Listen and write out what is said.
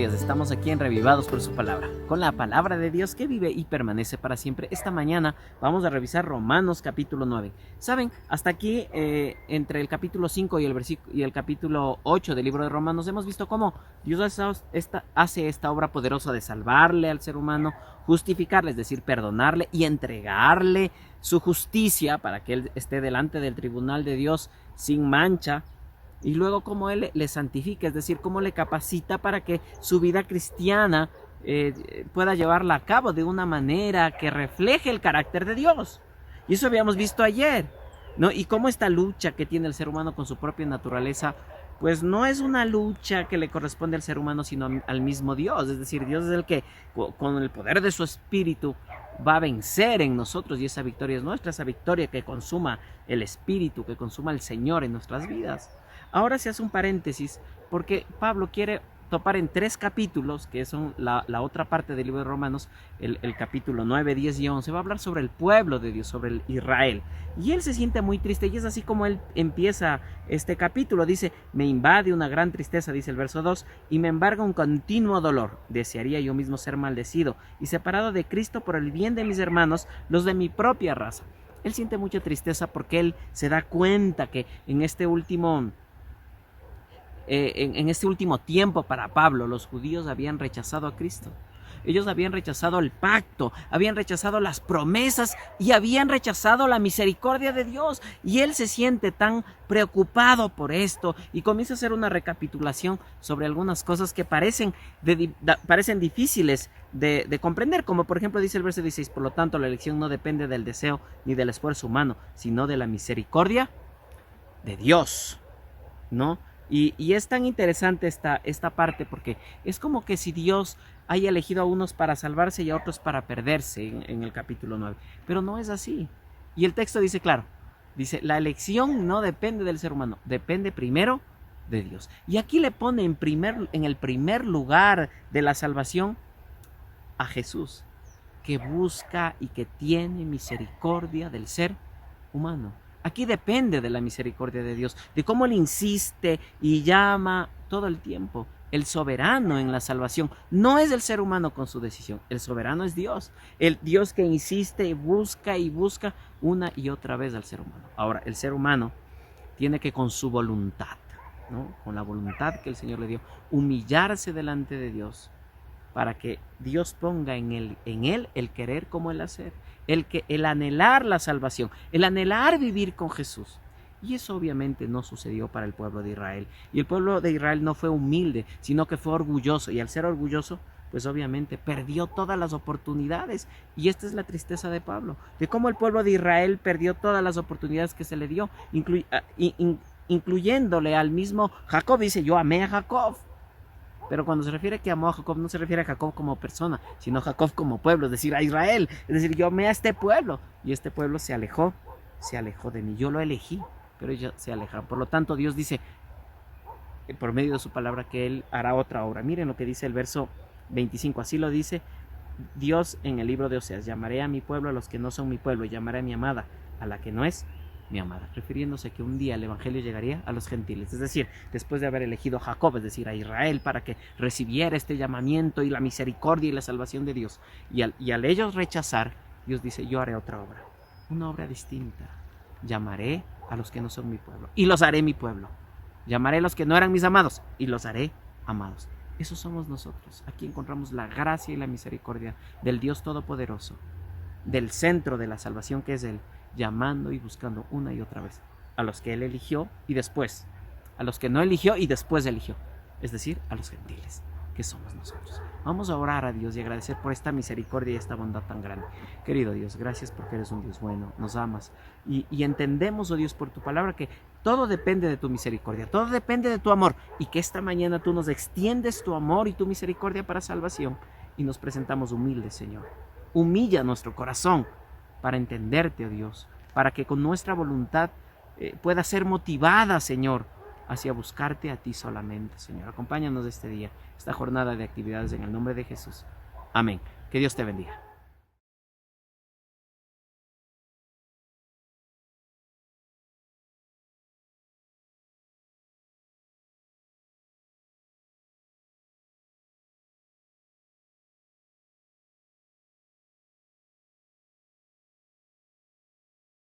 días, estamos aquí en Revivados por su palabra, con la palabra de Dios que vive y permanece para siempre. Esta mañana vamos a revisar Romanos capítulo 9. Saben, hasta aquí entre el capítulo 5 y el capítulo 8 del libro de Romanos hemos visto cómo Dios hace esta obra poderosa de salvarle al ser humano, justificarle, es decir, perdonarle y entregarle su justicia para que él esté delante del tribunal de Dios sin mancha. Y luego cómo Él le santifica, es decir, cómo le capacita para que su vida cristiana pueda llevarla a cabo de una manera que refleje el carácter de Dios. Y eso habíamos visto ayer, ¿no? Y cómo esta lucha que tiene el ser humano con su propia naturaleza, pues no es una lucha que le corresponde al ser humano, sino al mismo Dios. Es decir, Dios es el que con el poder de su espíritu va a vencer en nosotros, y esa victoria es nuestra, esa victoria que consuma el espíritu, que consuma el Señor en nuestras vidas. Ahora se hace un paréntesis porque Pablo quiere topar en 3 capítulos, que son la otra parte del libro de Romanos, el capítulo 9, 10 y 11, va a hablar sobre el pueblo de Dios, sobre el Israel. Y él se siente muy triste, y es así como él empieza este capítulo. Dice: me invade una gran tristeza, dice el verso 2, y me embarga un continuo dolor. Desearía yo mismo ser maldecido y separado de Cristo por el bien de mis hermanos, los de mi propia raza. Él siente mucha tristeza porque él se da cuenta que en este último tiempo para Pablo, los judíos habían rechazado a Cristo. Ellos habían rechazado el pacto, habían rechazado las promesas y habían rechazado la misericordia de Dios. Y él se siente tan preocupado por esto y comienza a hacer una recapitulación sobre algunas cosas que parecen difíciles de comprender, como por ejemplo dice el verso 16: por lo tanto la elección no depende del deseo ni del esfuerzo humano, sino de la misericordia de Dios, ¿no? Y es tan interesante esta parte, porque es como que si Dios haya elegido a unos para salvarse y a otros para perderse en el capítulo 9. Pero no es así. Y el texto dice claro, dice: la elección no depende del ser humano, depende primero de Dios. Y aquí le pone en el primer lugar de la salvación a Jesús, que busca y que tiene misericordia del ser humano. Aquí depende de la misericordia de Dios, de cómo Él insiste y llama todo el tiempo. El soberano en la salvación no es el ser humano con su decisión. El soberano es Dios. El Dios que insiste y busca una y otra vez al ser humano. Ahora, el ser humano tiene que, con su voluntad, ¿no?, con la voluntad que el Señor le dio, humillarse delante de Dios, para que Dios ponga en él el querer como el hacer, el anhelar la salvación, el anhelar vivir con Jesús. Y eso obviamente no sucedió para el pueblo de Israel. Y el pueblo de Israel no fue humilde, sino que fue orgulloso. Y al ser orgulloso, pues obviamente perdió todas las oportunidades. Y esta es la tristeza de Pablo, de cómo el pueblo de Israel perdió todas las oportunidades que se le dio, incluyéndole al mismo Jacob. Dice: yo amé a Jacob. Pero cuando se refiere que amó a Jacob, no se refiere a Jacob como persona, sino a Jacob como pueblo, es decir, a Israel. Es decir, yo amé a este pueblo, y este pueblo se alejó de mí. Yo lo elegí, pero ellos se alejaron. Por lo tanto, Dios dice, por medio de su palabra, que Él hará otra obra. Miren lo que dice el verso 25, así lo dice Dios en el libro de Oseas: llamaré a mi pueblo a los que no son mi pueblo, y llamaré a mi amada a la que no es mi amada, refiriéndose que un día el evangelio llegaría a los gentiles, es decir, después de haber elegido a Jacob, es decir, a Israel, para que recibiera este llamamiento y la misericordia y la salvación de Dios. Y al ellos rechazar, Dios dice: yo haré otra obra, una obra distinta. Llamaré a los que no son mi pueblo y los haré mi pueblo. Llamaré a los que no eran mis amados y los haré amados. Esos somos nosotros. Aquí encontramos la gracia y la misericordia del Dios Todopoderoso, del centro de la salvación, que es Él, llamando y buscando una y otra vez a los que Él eligió y después a los que no eligió y después eligió, es decir, a los gentiles, que somos nosotros. Vamos a orar a Dios y agradecer por esta misericordia y esta bondad tan grande. Querido Dios, gracias porque eres un Dios bueno, nos amas y entendemos, oh Dios, por tu palabra, que todo depende de tu misericordia, todo depende de tu amor, y que esta mañana tú nos extiendes tu amor y tu misericordia para salvación, y nos presentamos humildes, Señor. Humilla nuestro corazón para entenderte, oh Dios, para que con nuestra voluntad pueda ser motivada, Señor, hacia buscarte a ti solamente, Señor. Acompáñanos este día, esta jornada de actividades, en el nombre de Jesús. Amén. Que Dios te bendiga.